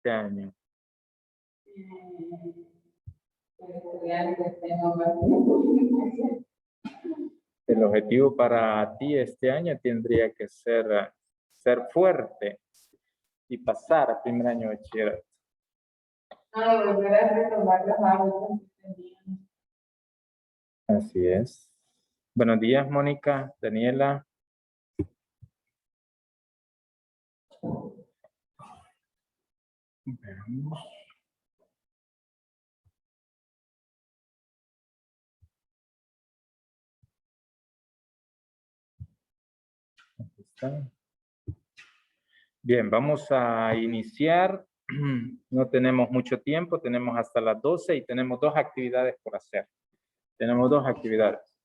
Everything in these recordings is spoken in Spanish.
este año? El objetivo para ti este año tendría que ser fuerte y pasar a primer año de bachillerato. Volver a retomar los hábitos que teníamos. Así es. Buenos días, Mónica, Daniela. Veamos. Aquí está. Bien, vamos a iniciar. No tenemos mucho tiempo, tenemos hasta las 12 y tenemos 2 actividades por hacer. Tenemos 2 actividades.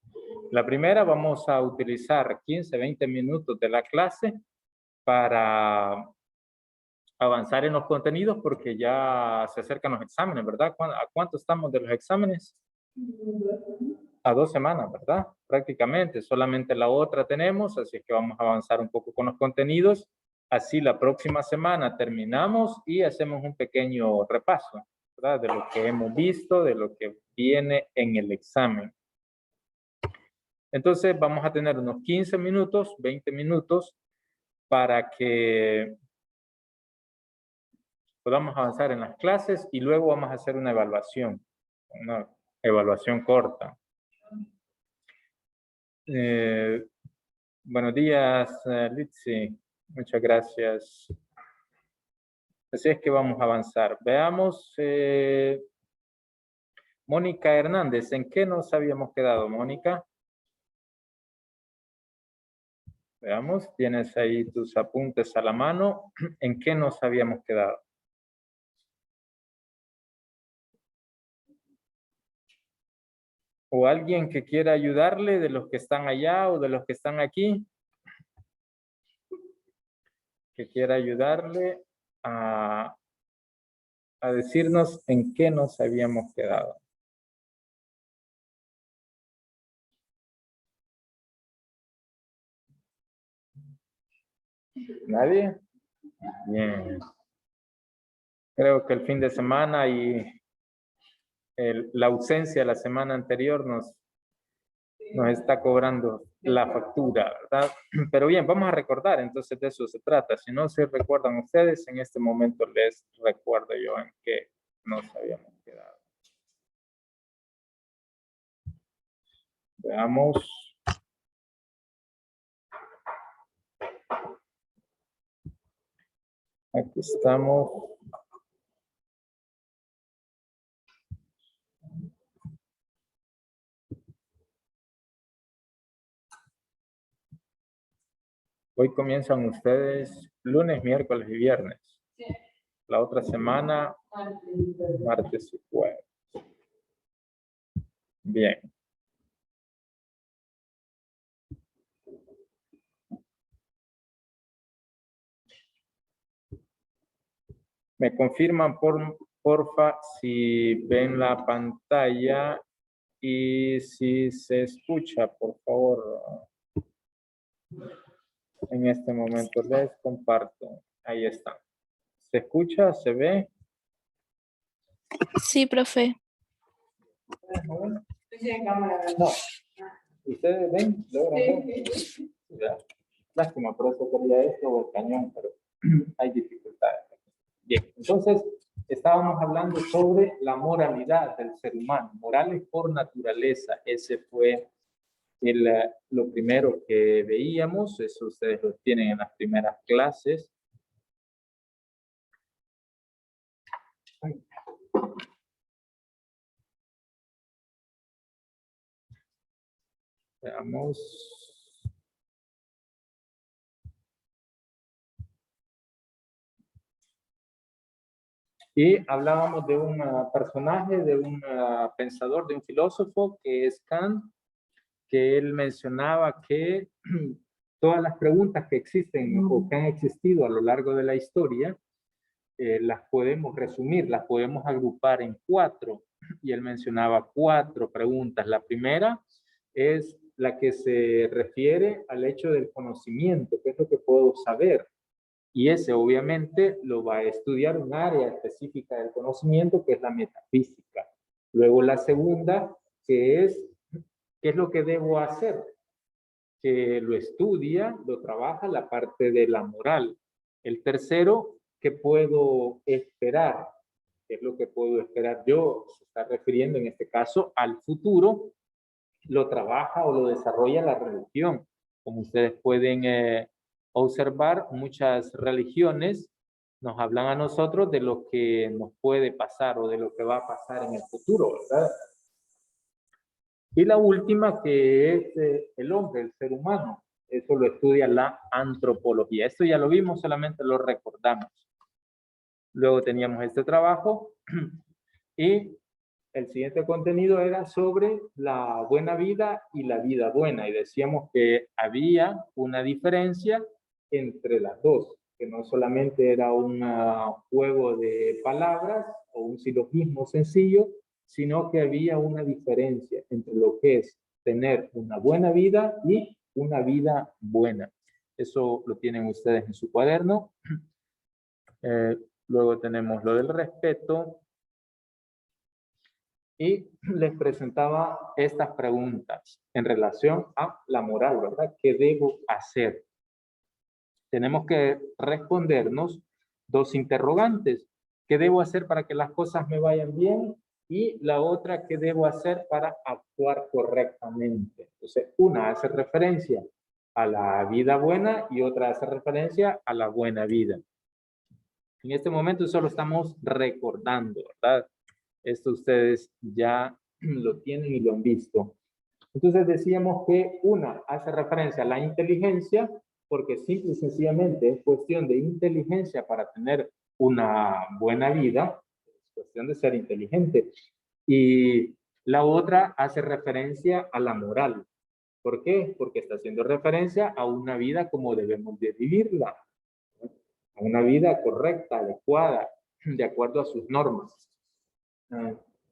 La primera, vamos a utilizar 15, 20 minutos de la clase para avanzar en los contenidos porque ya se acercan los exámenes, ¿verdad? ¿A cuánto estamos de los exámenes? A 2 semanas, ¿verdad? Prácticamente, solamente la otra tenemos, así que vamos a avanzar un poco con los contenidos. Así la próxima semana terminamos y hacemos un pequeño repaso, ¿verdad? De lo que hemos visto, de lo que viene en el examen. Entonces vamos a tener unos 15 minutos, 20 minutos para que podamos avanzar en las clases y luego vamos a hacer una evaluación corta. Buenos días, Litsi. Muchas gracias. Así es que vamos a avanzar. Veamos, Mónica Hernández, ¿en qué nos habíamos quedado, Mónica? Veamos, tienes ahí tus apuntes a la mano. ¿En qué nos habíamos quedado? ¿O alguien que quiera ayudarle de los que están allá o de los que están aquí? Que quiera ayudarle a decirnos en qué nos habíamos quedado. ¿Nadie? Bien. Creo que el fin de semana y la ausencia la semana anterior nos está cobrando la factura, ¿verdad? Pero bien, vamos a recordar, entonces de eso se trata. Si no se recuerdan ustedes, en este momento les recuerdo yo en qué nos habíamos quedado. Veamos. Aquí estamos. Hoy comienzan ustedes lunes, miércoles y viernes. Sí. La otra semana, martes y jueves. Bien. Me confirman porfa si ven la pantalla y si se escucha, por favor. En este momento les comparto. Ahí está. ¿Se escucha? ¿Se ve? Sí, profe. No. ¿Ustedes ven? ¿Logran ver? Ya. Lástima, por eso quería esto o el cañón, pero hay dificultades. Bien, entonces estábamos hablando sobre la moralidad del ser humano, morales por naturaleza. Ese fue lo primero que veíamos, eso ustedes lo tienen en las primeras clases. Veamos. Y hablábamos de un personaje, de un pensador, de un filósofo que es Kant, que él mencionaba que todas las preguntas que existen o que han existido a lo largo de la historia, las podemos resumir, las podemos agrupar en 4. Y él mencionaba 4 preguntas. La primera es la que se refiere al hecho del conocimiento, qué es lo que puedo saber. Y ese obviamente lo va a estudiar un área específica del conocimiento que es la metafísica. Luego la segunda, que es, ¿qué es lo que debo hacer? Que lo estudia, lo trabaja la parte de la moral. El tercero, ¿qué puedo esperar? ¿Qué es lo que puedo esperar yo? Se está refiriendo en este caso al futuro, lo trabaja o lo desarrolla la religión. Como ustedes pueden observar, muchas religiones nos hablan a nosotros de lo que nos puede pasar o de lo que va a pasar en el futuro, ¿verdad? Y la última, que es el hombre, el ser humano. Eso lo estudia la antropología. Esto ya lo vimos, solamente lo recordamos. Luego teníamos este trabajo y el siguiente contenido era sobre la buena vida y la vida buena. Y decíamos que había una diferencia entre las dos, que no solamente era un juego de palabras o un silogismo sencillo, sino que había una diferencia entre lo que es tener una buena vida y una vida buena. Eso lo tienen ustedes en su cuaderno. Luego tenemos lo del respeto. Y les presentaba estas preguntas en relación a la moral, ¿verdad? ¿Qué debo hacer? Tenemos que respondernos dos interrogantes. ¿Qué debo hacer para que las cosas me vayan bien? Y la otra, ¿qué debo hacer para actuar correctamente? Entonces, una hace referencia a la vida buena y otra hace referencia a la buena vida. En este momento solo estamos recordando, ¿verdad? Esto ustedes ya lo tienen y lo han visto. Entonces decíamos que una hace referencia a la inteligencia, porque simple y sencillamente es cuestión de inteligencia para tener una buena vida, es cuestión de ser inteligente. Y la otra hace referencia a la moral. ¿Por qué? Porque está haciendo referencia a una vida como debemos de vivirla, a una vida correcta, adecuada, de acuerdo a sus normas.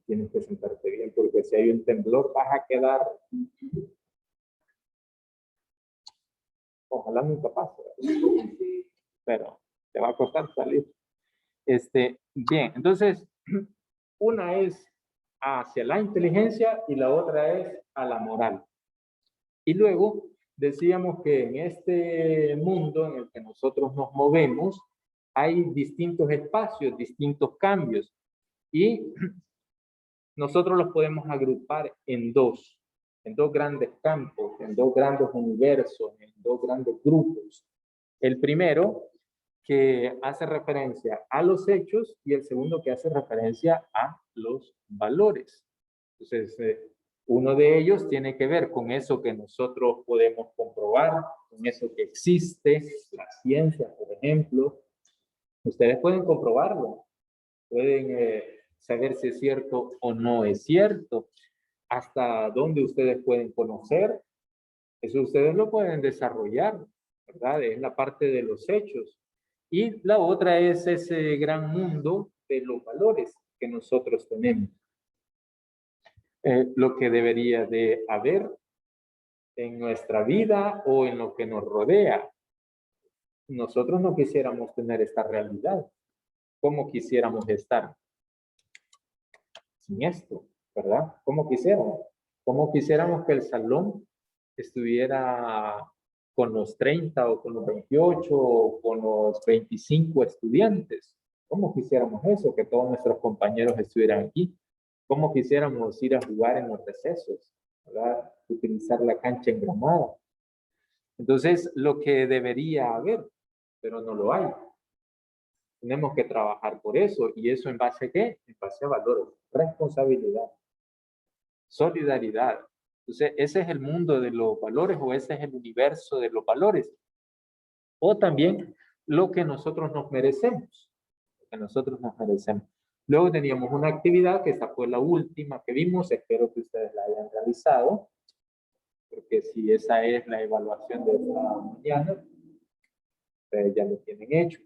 Tienes que sentarte bien, porque si hay un temblor vas a quedar... Ojalá nunca pase, pero te va a costar salir. Bien, entonces, una es hacia la inteligencia y la otra es a la moral. Y luego decíamos que en este mundo en el que nosotros nos movemos, hay distintos espacios, distintos cambios. Y nosotros los podemos agrupar en dos grandes campos, en dos grandes universos, en dos grandes grupos. El primero, que hace referencia a los hechos, y el segundo que hace referencia a los valores. Entonces, uno de ellos tiene que ver con eso que nosotros podemos comprobar, con eso que existe, la ciencia, por ejemplo. Ustedes pueden comprobarlo, pueden saber si es cierto o no es cierto, hasta dónde ustedes pueden conocer, eso ustedes lo pueden desarrollar, ¿verdad? Es la parte de los hechos. Y la otra es ese gran mundo de los valores que nosotros tenemos. Lo que debería de haber en nuestra vida o en lo que nos rodea. Nosotros no quisiéramos tener esta realidad. ¿Cómo quisiéramos estar sin esto? ¿Verdad? ¿Cómo quisiéramos? ¿Cómo quisiéramos que el salón estuviera con los 30 o con los 28 o con los 25 estudiantes? ¿Cómo quisiéramos eso? Que todos nuestros compañeros estuvieran aquí. ¿Cómo quisiéramos ir a jugar en los recesos? ¿Verdad? Utilizar la cancha engramada. Entonces, lo que debería haber, pero no lo hay. Tenemos que trabajar por eso. ¿Y eso en base a qué? En base a valores. Responsabilidad. Solidaridad. Entonces, ese es el mundo de los valores o ese es el universo de los valores. O también lo que nosotros nos merecemos. Lo que nosotros nos merecemos. Luego teníamos una actividad que esta fue la última que vimos. Espero que ustedes la hayan realizado. Porque si esa es la evaluación de esta mañana, ustedes ya lo tienen hecho.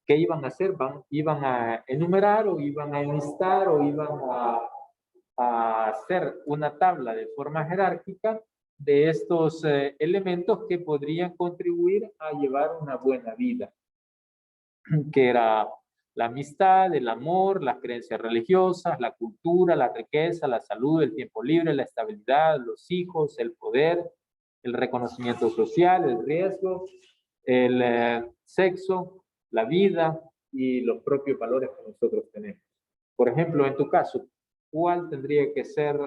¿Qué iban a hacer? Iban a enumerar o iban a enlistar o iban a hacer una tabla de forma jerárquica de estos elementos que podrían contribuir a llevar una buena vida, que era la amistad, el amor, las creencias religiosas, la cultura, la riqueza, la salud, el tiempo libre, la estabilidad, los hijos, el poder, el reconocimiento social, el riesgo, el sexo, la vida y los propios valores que nosotros tenemos. Por ejemplo, en tu caso, ¿cuál tendría que ser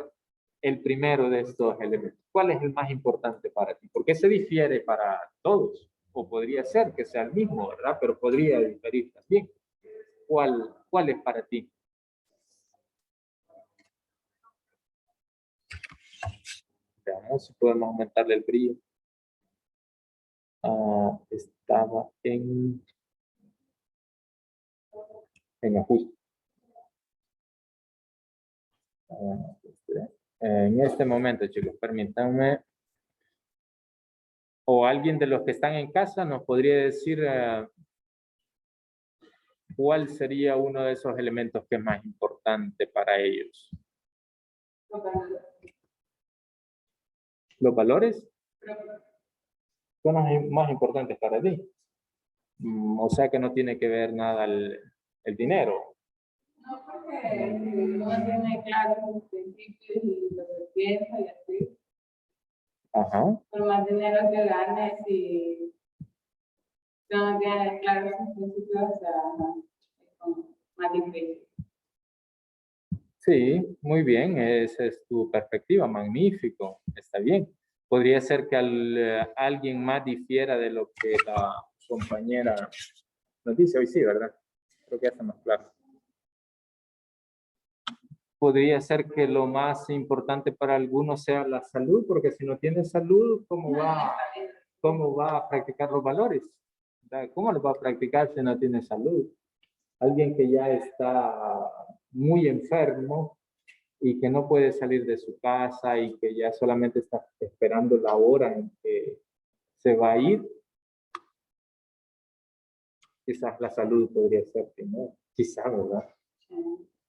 el primero de estos elementos? ¿Cuál es el más importante para ti? Porque se difiere para todos, o podría ser que sea el mismo, ¿verdad? Pero podría diferir también. ¿Cuál es para ti? Veamos si podemos aumentarle el brillo. Estaba en ajuste. En este momento, chicos, permítanme. O alguien de los que están en casa nos podría decir cuál sería uno de esos elementos que es más importante para ellos. ¿Los valores? Son los más importantes para ti. O sea que no tiene que ver nada el dinero. No, porque uno tiene claro los principios y lo que piensa y así. Ajá. Por más dinero que ganes y no tiene claro sus principios, o sea, es como más difícil. Sí, muy bien, esa es tu perspectiva, magnífico, está bien. Podría ser que alguien más difiera de lo que la compañera nos dice hoy, sí, ¿verdad? Creo que ya está más claro. Podría ser que lo más importante para algunos sea la salud, porque si no tiene salud, ¿cómo va a practicar los valores? ¿Cómo los va a practicar si no tiene salud? Alguien que ya está muy enfermo y que no puede salir de su casa y que ya solamente está esperando la hora en que se va a ir, quizás la salud podría ser que no, quizás, ¿verdad?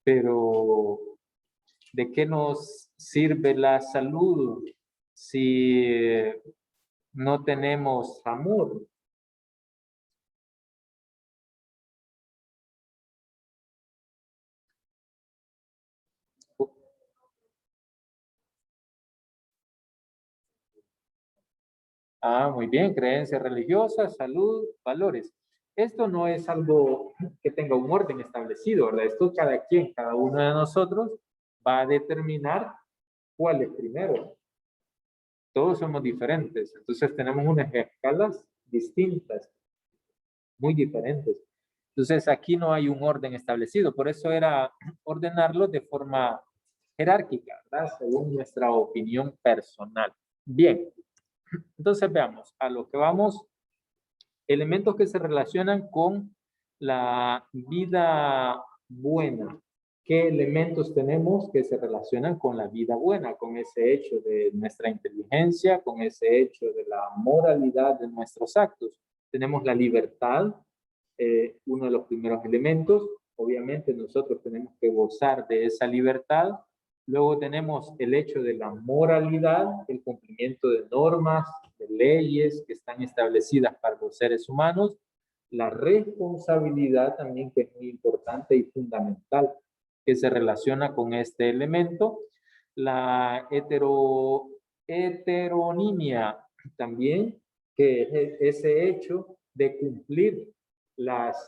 Pero ¿de qué nos sirve la salud si no tenemos amor? Muy bien, creencias religiosas, salud, valores. Esto no es algo que tenga un orden establecido, ¿verdad? Esto cada uno de nosotros va a determinar cuál es primero. Todos somos diferentes, entonces tenemos unas escalas distintas, muy diferentes. Entonces aquí no hay un orden establecido, por eso era ordenarlo de forma jerárquica, ¿verdad? Según nuestra opinión personal. Bien, entonces veamos a lo que vamos. Elementos que se relacionan con la vida buena. ¿Qué elementos tenemos que se relacionan con la vida buena? Con ese hecho de nuestra inteligencia, con ese hecho de la moralidad de nuestros actos. Tenemos la libertad, uno de los primeros elementos. Obviamente nosotros tenemos que gozar de esa libertad. Luego tenemos el hecho de la moralidad, el cumplimiento de normas, de leyes que están establecidas para los seres humanos. La responsabilidad también, que es muy importante y fundamental, que se relaciona con este elemento. La heteronimia también, que es ese hecho de cumplir las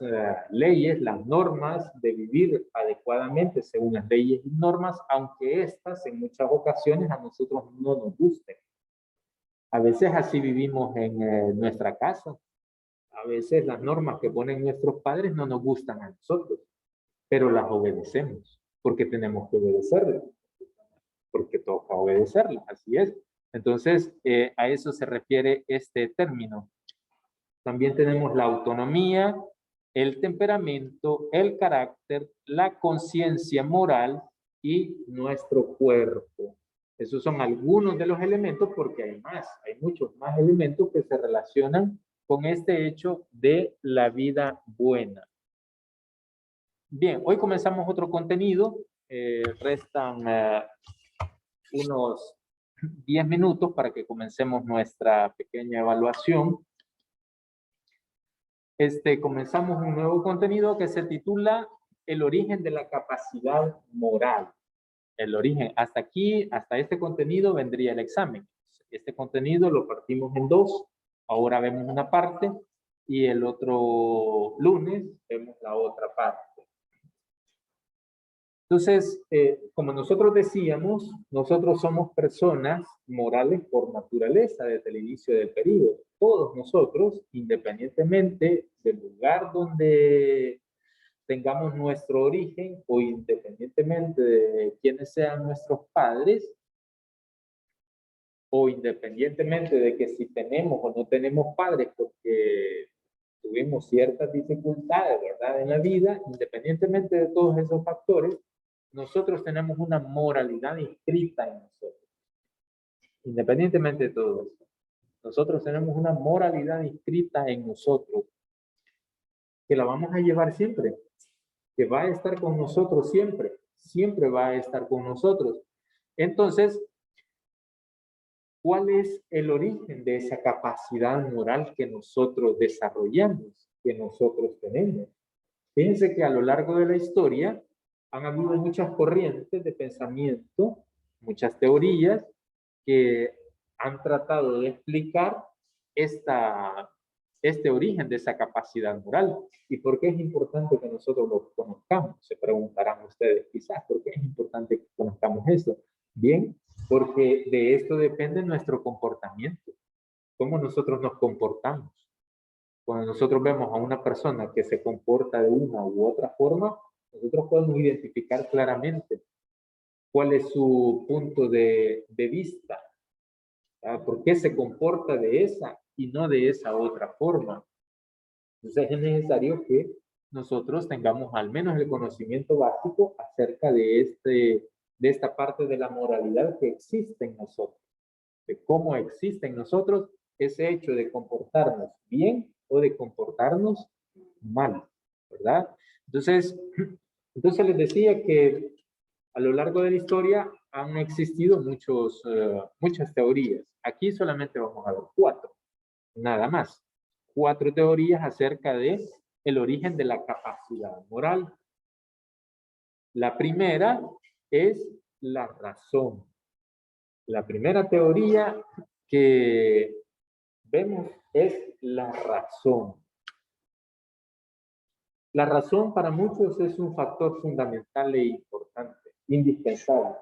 leyes, las normas, de vivir adecuadamente según las leyes y normas, aunque estas en muchas ocasiones a nosotros no nos gusten. A veces así vivimos en nuestra casa. A veces las normas que ponen nuestros padres no nos gustan a nosotros, pero las obedecemos porque tenemos que obedecerlas, porque toca obedecerlas, así es. Entonces, a eso se refiere este término. También tenemos la autonomía, el temperamento, el carácter, la conciencia moral y nuestro cuerpo. Esos son algunos de los elementos, porque hay más, hay muchos más elementos que se relacionan con este hecho de la vida buena. Bien, hoy comenzamos otro contenido. Restan unos 10 minutos para que comencemos nuestra pequeña evaluación. Comenzamos un nuevo contenido que se titula El origen de la capacidad moral. El origen, hasta aquí, hasta este contenido vendría el examen. Este contenido lo partimos en dos. Ahora vemos una parte y el otro lunes vemos la otra parte. Entonces, como nosotros decíamos, nosotros somos personas morales por naturaleza desde el inicio del periodo. Todos nosotros, independientemente del lugar donde tengamos nuestro origen o independientemente de quiénes sean nuestros padres, o independientemente de que si tenemos o no tenemos padres porque tuvimos ciertas dificultades, ¿verdad?, en la vida, independientemente de todos esos factores, nosotros tenemos una moralidad inscrita en nosotros. Independientemente de todo eso, nosotros tenemos una moralidad inscrita en nosotros que la vamos a llevar siempre, que va a estar con nosotros siempre, siempre va a estar con nosotros. Entonces, ¿cuál es el origen de esa capacidad moral que nosotros desarrollamos, que nosotros tenemos? Fíjense que a lo largo de la historia han habido muchas corrientes de pensamiento, muchas teorías que han tratado de explicar este origen de esa capacidad moral. ¿Y por qué es importante que nosotros lo conozcamos? Se preguntarán ustedes quizás, ¿por qué es importante que conozcamos esto? Bien, porque de esto depende nuestro comportamiento, cómo nosotros nos comportamos. Cuando nosotros vemos a una persona que se comporta de una u otra forma, nosotros podemos identificar claramente cuál es su punto de vista, por qué se comporta de esa y no de esa otra forma. Entonces es necesario que nosotros tengamos al menos el conocimiento básico acerca de esta parte de la moralidad que existe en nosotros, de cómo existe en nosotros ese hecho de comportarnos bien o de comportarnos mal, ¿verdad? Entonces les decía que a lo largo de la historia han existido muchas teorías. Aquí solamente vamos a ver 4, nada más. 4 teorías acerca de el origen de la capacidad moral. La primera es la razón. La primera teoría que vemos es la razón. La razón para muchos es un factor fundamental e importante, indispensable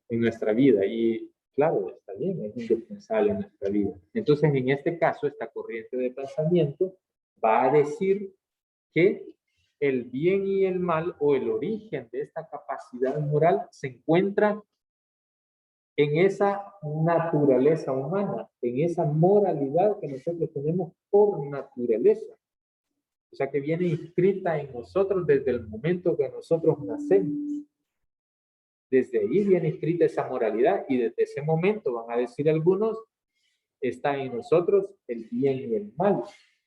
en nuestra vida. Y claro, está bien, es indispensable en nuestra vida. Entonces, en este caso, esta corriente de pensamiento va a decir que el bien y el mal o el origen de esta capacidad moral se encuentra en esa naturaleza humana, en esa moralidad que nosotros tenemos por naturaleza. O sea, que viene inscrita en nosotros desde el momento que nosotros nacemos. Desde ahí viene inscrita esa moralidad y desde ese momento, van a decir algunos, está en nosotros el bien y el mal.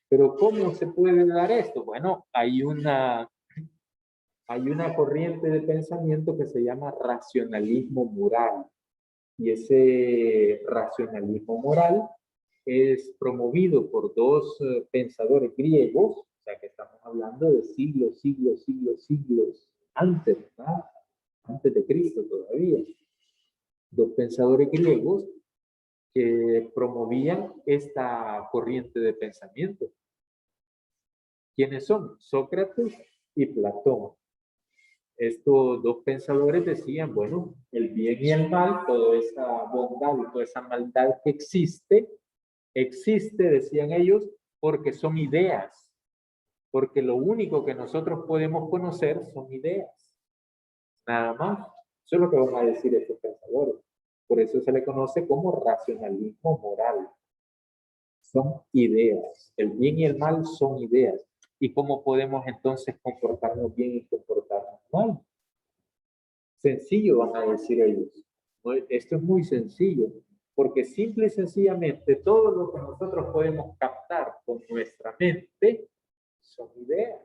Pero ¿cómo se puede dar esto? Bueno, hay una corriente de pensamiento que se llama racionalismo moral. Y ese racionalismo moral es promovido por 2 pensadores griegos, o sea que estamos hablando de siglos antes, ¿verdad? Antes de Cristo todavía. 2 pensadores griegos que promovían esta corriente de pensamiento. ¿Quiénes son? Sócrates y Platón. Estos 2 pensadores decían, bueno, el bien y el mal, toda esa bondad y toda esa maldad que existe, decían ellos, porque son ideas. Porque lo único que nosotros podemos conocer son ideas. Nada más. Eso es lo que van a decir estos pensadores. Por eso se le conoce como racionalismo moral. Son ideas. El bien y el mal son ideas. ¿Y cómo podemos entonces comportarnos bien y comportarnos mal? Sencillo, van a decir ellos. Esto es muy sencillo, porque simple y sencillamente todo lo que nosotros podemos captar con nuestra mente son ideas.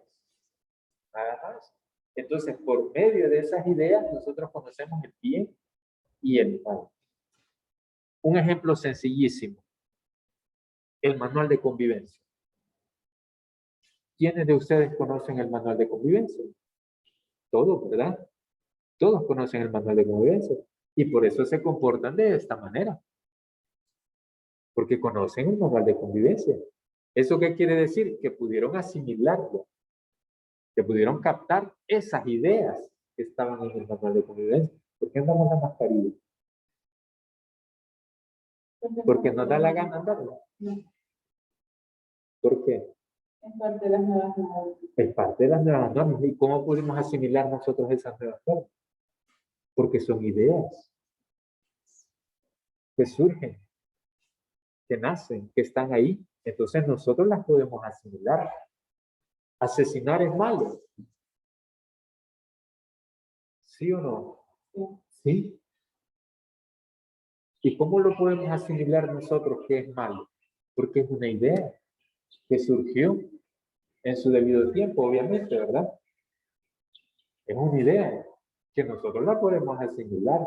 Nada más. Entonces, por medio de esas ideas, nosotros conocemos el bien y el mal. Un ejemplo sencillísimo. El manual de convivencia. ¿Quiénes de ustedes conocen el manual de convivencia? Todos, ¿verdad? Todos conocen el manual de convivencia. Y por eso se comportan de esta manera. Porque conocen el manual de convivencia. ¿Eso qué quiere decir? Que pudieron asimilarlo. Que pudieron captar esas ideas que estaban en el manual de convivencia. ¿Por qué andamos la mascarilla? Porque nos da la gana andarla. ¿Por qué? Es parte de las nuevas normas. Es parte de las nuevas normas. ¿Y cómo pudimos asimilar nosotros esas nuevas normas? Porque son ideas que surgen, que nacen, que están ahí. Entonces nosotros las podemos asimilar. ¿Asesinar es malo? ¿Sí o no? Sí. ¿Y cómo lo podemos asimilar nosotros que es malo? Porque es una idea que surgió en su debido tiempo, obviamente, ¿verdad? Es una idea que nosotros la podemos asimilar.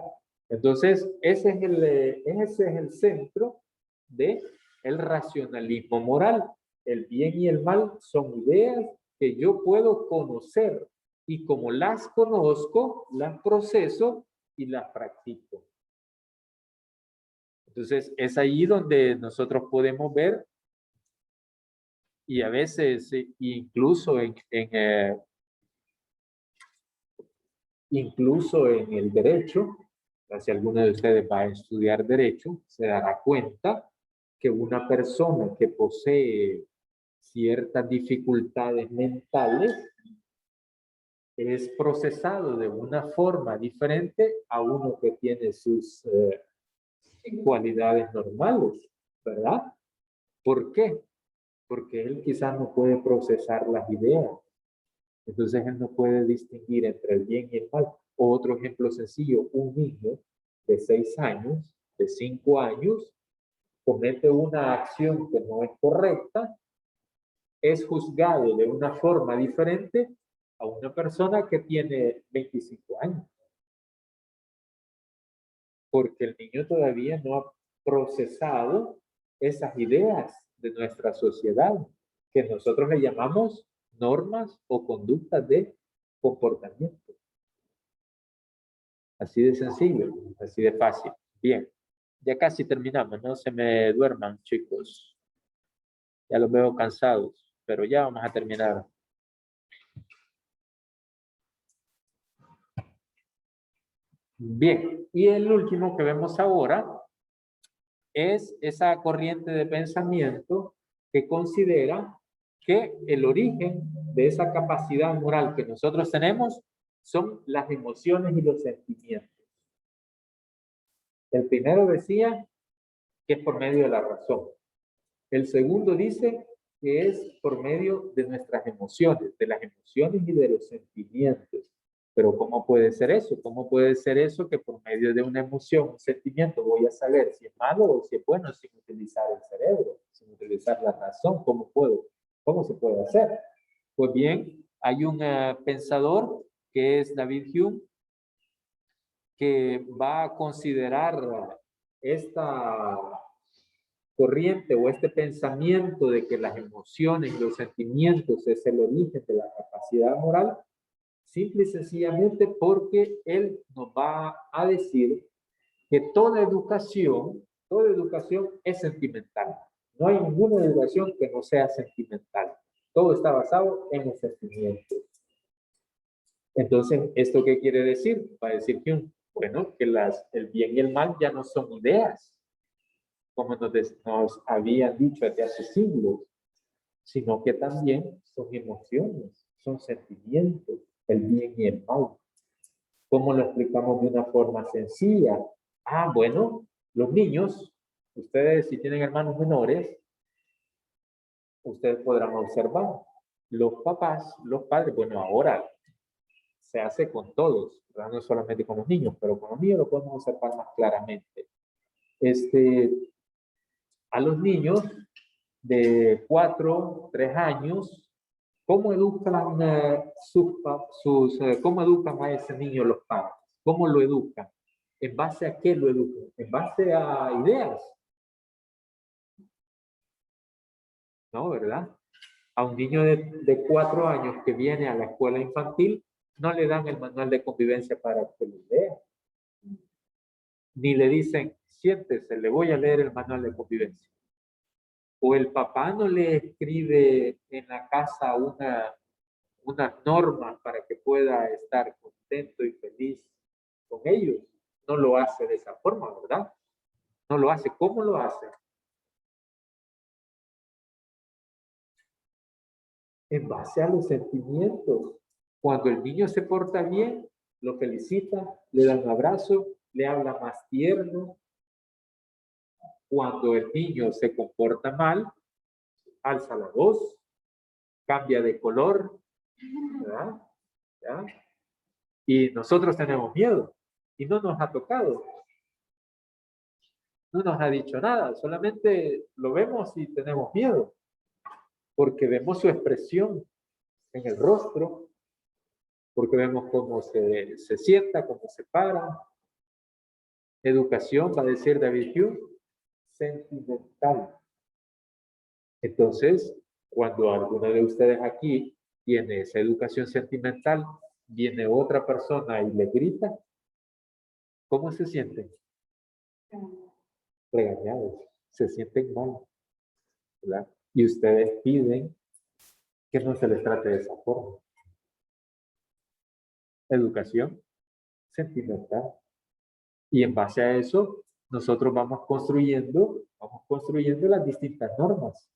Entonces, ese es el centro del racionalismo moral. El bien y el mal son ideas que yo puedo conocer y como las conozco, las proceso y las practico. Entonces, es ahí donde nosotros podemos ver y a veces incluso incluso en el derecho, si alguno de ustedes va a estudiar derecho, se dará cuenta que una persona que posee ciertas dificultades mentales es procesado de una forma diferente a uno que tiene sus cualidades normales, ¿verdad? ¿Por qué? Porque él quizás no puede procesar las ideas. Entonces él no puede distinguir entre el bien y el mal. Otro ejemplo sencillo, un niño de 6 años, de 5 años, comete una acción que no es correcta, es juzgado de una forma diferente a una persona que tiene 25 años. Porque el niño todavía no ha procesado esas ideas de nuestra sociedad, que nosotros le llamamos normas o conductas de comportamiento. Así de sencillo, así de fácil. Bien, ya casi terminamos, no se me duerman, chicos. Ya los veo cansados, pero ya vamos a terminar. Bien, y el último que vemos ahora es esa corriente de pensamiento que considera que el origen de esa capacidad moral que nosotros tenemos son las emociones y los sentimientos. El primero decía que es por medio de la razón. El segundo dice que es por medio de nuestras emociones, de las emociones y de los sentimientos. Pero ¿cómo puede ser eso? ¿Cómo puede ser eso que por medio de una emoción, un sentimiento, voy a saber si es malo o si es bueno sin utilizar el cerebro, sin utilizar la razón? ¿Cómo puedo? ¿Cómo se puede hacer? Pues bien, hay un pensador que es David Hume que va a considerar esta corriente o este pensamiento de que las emociones y los sentimientos es el origen de la capacidad moral, simple y sencillamente porque él nos va a decir que toda educación es sentimental. No hay ninguna educación que no sea sentimental. Todo está basado en los sentimientos. Entonces, ¿esto qué quiere decir? Va a decir que, bueno, que el bien y el mal ya no son ideas, como nos habían dicho desde hace siglos, sino que también son emociones, son sentimientos, el bien y el mal. ¿Cómo lo explicamos de una forma sencilla? Ah, bueno, los niños, ustedes si tienen hermanos menores, ustedes podrán observar, los papás, los padres, bueno, ahora se hace con todos, ¿verdad? No solamente con los niños, pero con los niños lo podemos observar más claramente. A los niños de 4, 3 años, ¿cómo educan, cómo educan a ese niño los padres? ¿Cómo lo educan? ¿En base a qué lo educan? En base a ideas. ¿No? ¿Verdad? A un niño de 4 años que viene a la escuela infantil, no le dan el manual de convivencia para que lo lea. Ni le dicen, siéntese, le voy a leer el manual de convivencia. O el papá no le escribe en la casa unas normas para que pueda estar contento y feliz con ellos. No lo hace de esa forma, ¿verdad? No lo hace. ¿Cómo lo hace? En base a los sentimientos. Cuando el niño se porta bien, lo felicita, le da un abrazo, le habla más tierno. Cuando el niño se comporta mal, alza la voz, cambia de color, ¿verdad? ¿Ya? Y nosotros tenemos miedo y no nos ha tocado. No nos ha dicho nada, solamente lo vemos y tenemos miedo, porque vemos su expresión en el rostro, porque vemos cómo se sienta, cómo se para. Educación, va a decir David Hume, sentimental. Entonces, cuando alguno de ustedes aquí tiene esa educación sentimental, viene otra persona y le grita, ¿cómo se sienten? Regañados, se sienten mal, ¿verdad? Y ustedes piden que no se les trate de esa forma. Educación sentimental. Y en base a eso, nosotros vamos construyendo las distintas normas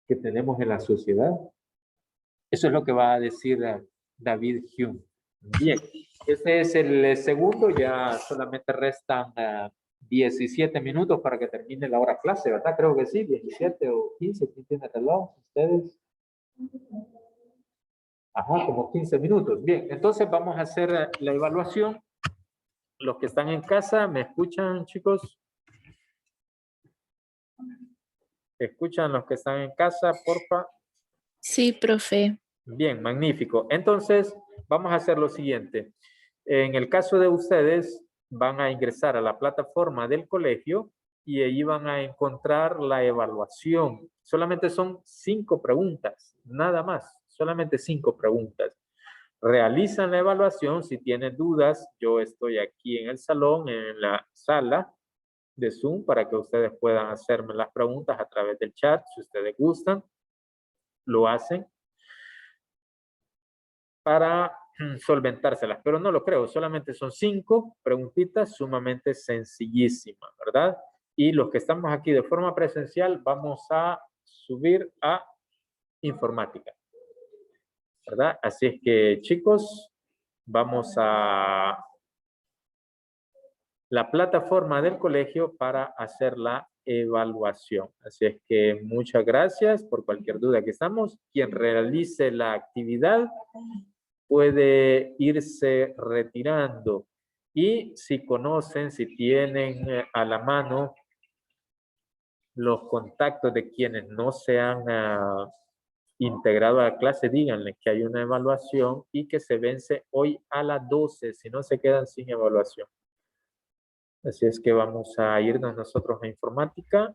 que tenemos en la sociedad. Eso es lo que va a decir David Hume. Bien, este es el segundo, ya solamente restan 17 minutos para que termine la hora clase, ¿verdad? Creo que sí, 17 o 15, ¿quién tiene reloj? ¿Ustedes? Ajá, como 15 minutos. Bien, entonces vamos a hacer la evaluación. Los que están en casa, ¿me escuchan, chicos? ¿Escuchan los que están en casa, porfa? Sí, profe. Bien, magnífico. Entonces, vamos a hacer lo siguiente. En el caso de ustedes, van a ingresar a la plataforma del colegio y ahí van a encontrar la evaluación. Solamente son 5 preguntas, nada más, solamente 5 preguntas. Realizan la evaluación, si tienen dudas, yo estoy aquí en el salón, en la sala de Zoom, para que ustedes puedan hacerme las preguntas a través del chat, si ustedes gustan, lo hacen para solventárselas, pero no lo creo, solamente son 5 preguntitas sumamente sencillísimas, ¿verdad? Y los que estamos aquí de forma presencial vamos a subir a informática, ¿verdad? Así es que, chicos, vamos a la plataforma del colegio para hacer la evaluación. Así es que muchas gracias por cualquier duda que estamos. Quien realice la actividad puede irse retirando. Y si conocen, si tienen a la mano los contactos de quienes no se han integrado a la clase, díganle que hay una evaluación y que se vence hoy a las 12, si no se quedan sin evaluación. Así es que vamos a irnos nosotros a informática.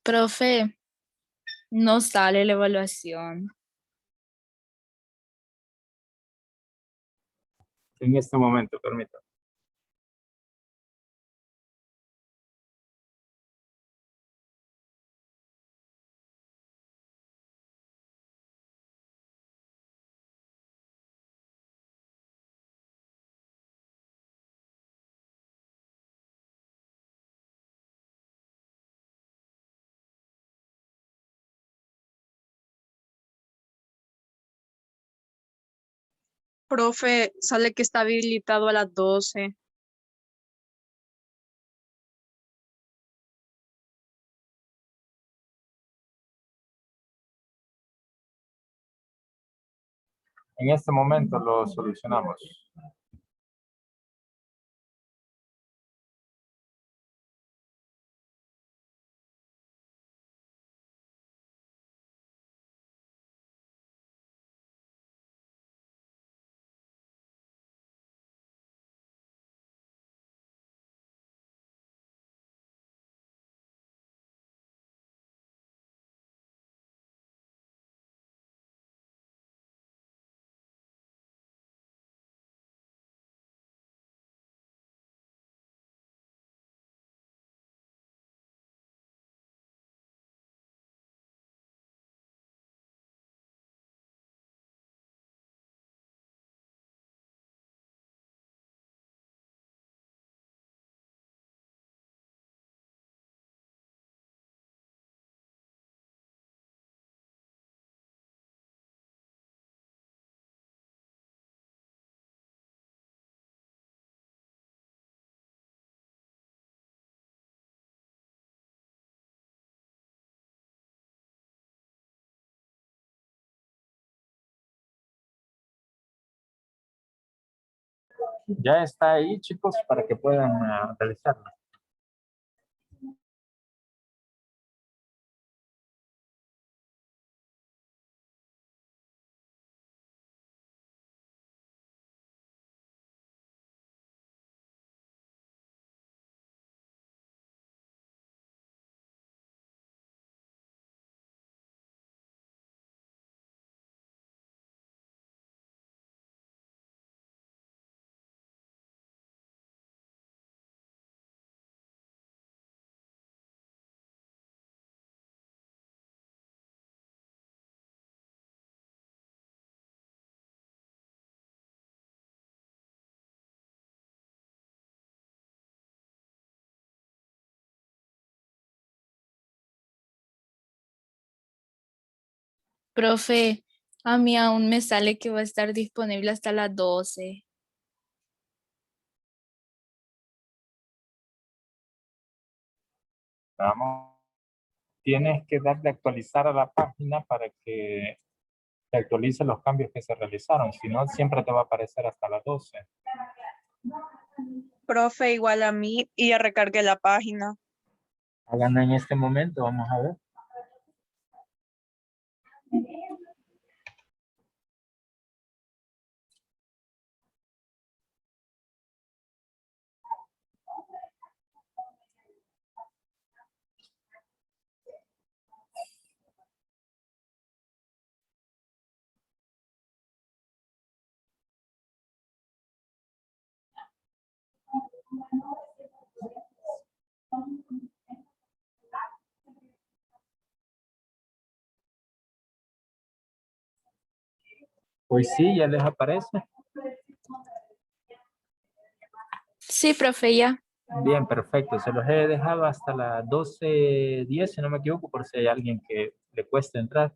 Profe, no sale la evaluación. En este momento, permítame. Profe, sale que está habilitado a las 12. En este momento lo solucionamos. Ya está ahí, chicos, para que puedan realizarlo. Profe, a mí aún me sale que va a estar disponible hasta las 12. Vamos. Tienes que darle a actualizar a la página para que te actualice los cambios que se realizaron. Si no, siempre te va a aparecer hasta las 12. Profe, igual a mí y ya recargué la página. Hagan en este momento, vamos a ver. Pues sí, ya les aparece. Sí, profe, ya. Bien, perfecto. Se los he dejado hasta las 12:10, si no me equivoco, por si hay alguien que le cueste entrar.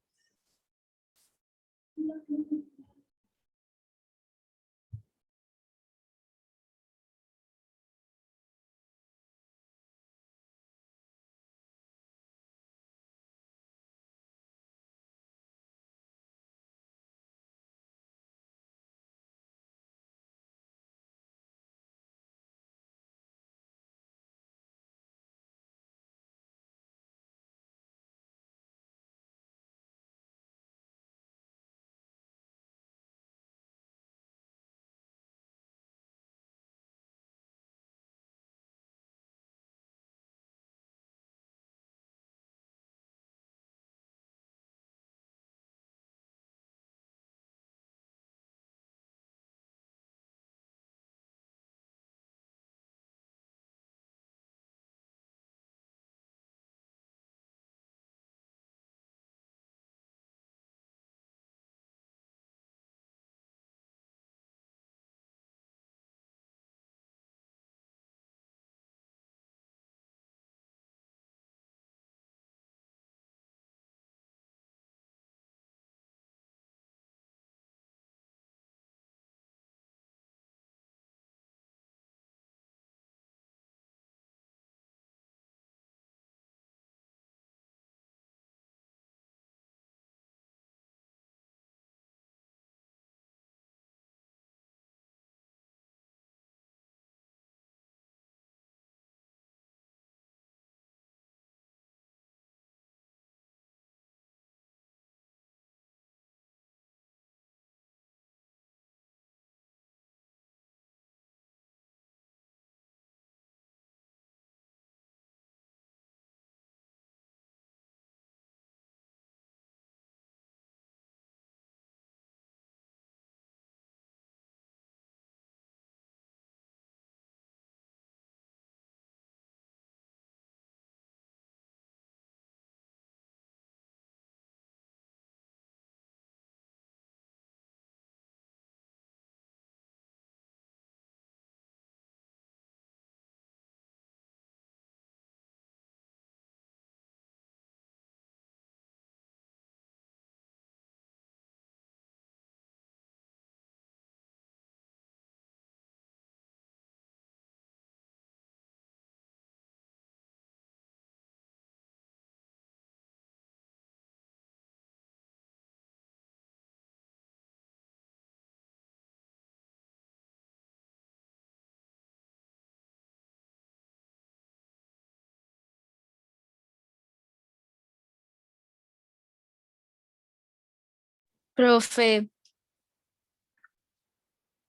Profe,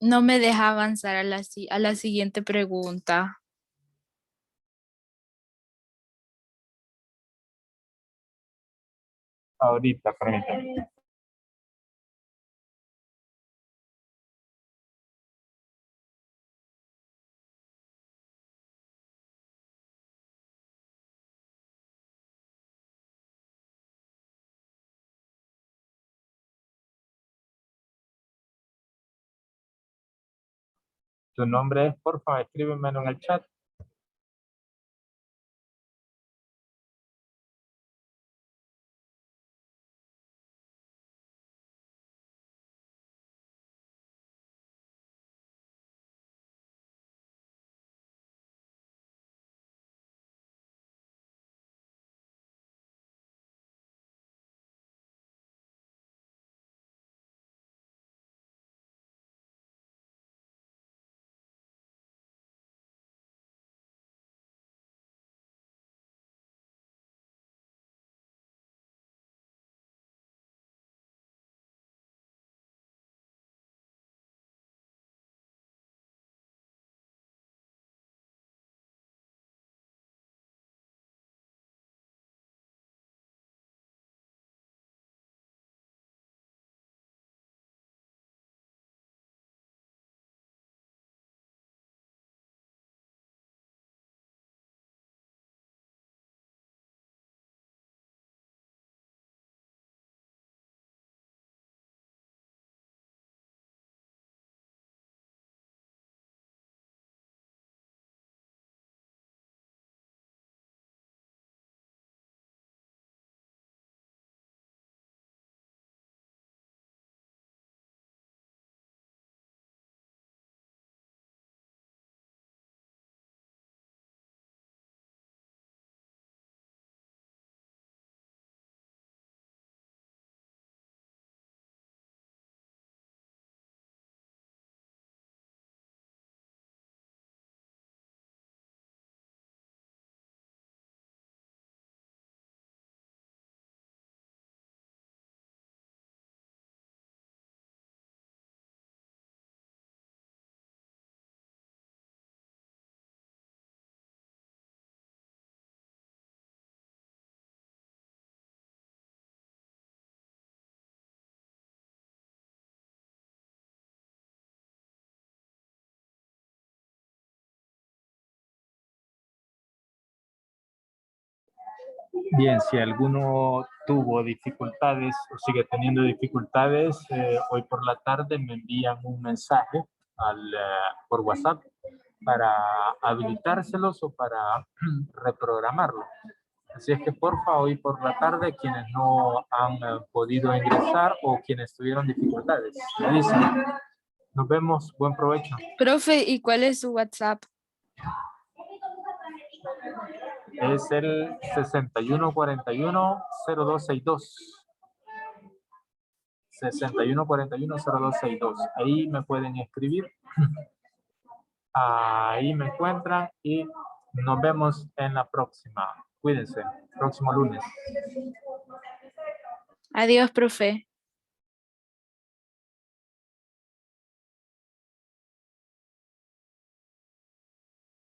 no me deja avanzar a la siguiente pregunta. Ahorita, permítame. Tu nombre es, por favor, escríbemelo en el chat. Bien, si alguno tuvo dificultades o sigue teniendo dificultades, hoy por la tarde me envían un mensaje por WhatsApp para habilitárselos o para reprogramarlo. Así es que porfa, hoy por la tarde, quienes no han podido ingresar o quienes tuvieron dificultades, me dicen. Nos vemos, buen provecho. Profe, ¿y cuál es su WhatsApp? Es el 6141-0262. 6141-0262. Ahí me pueden escribir. Ahí me encuentran y nos vemos en la próxima. Cuídense, próximo lunes. Adiós, profe.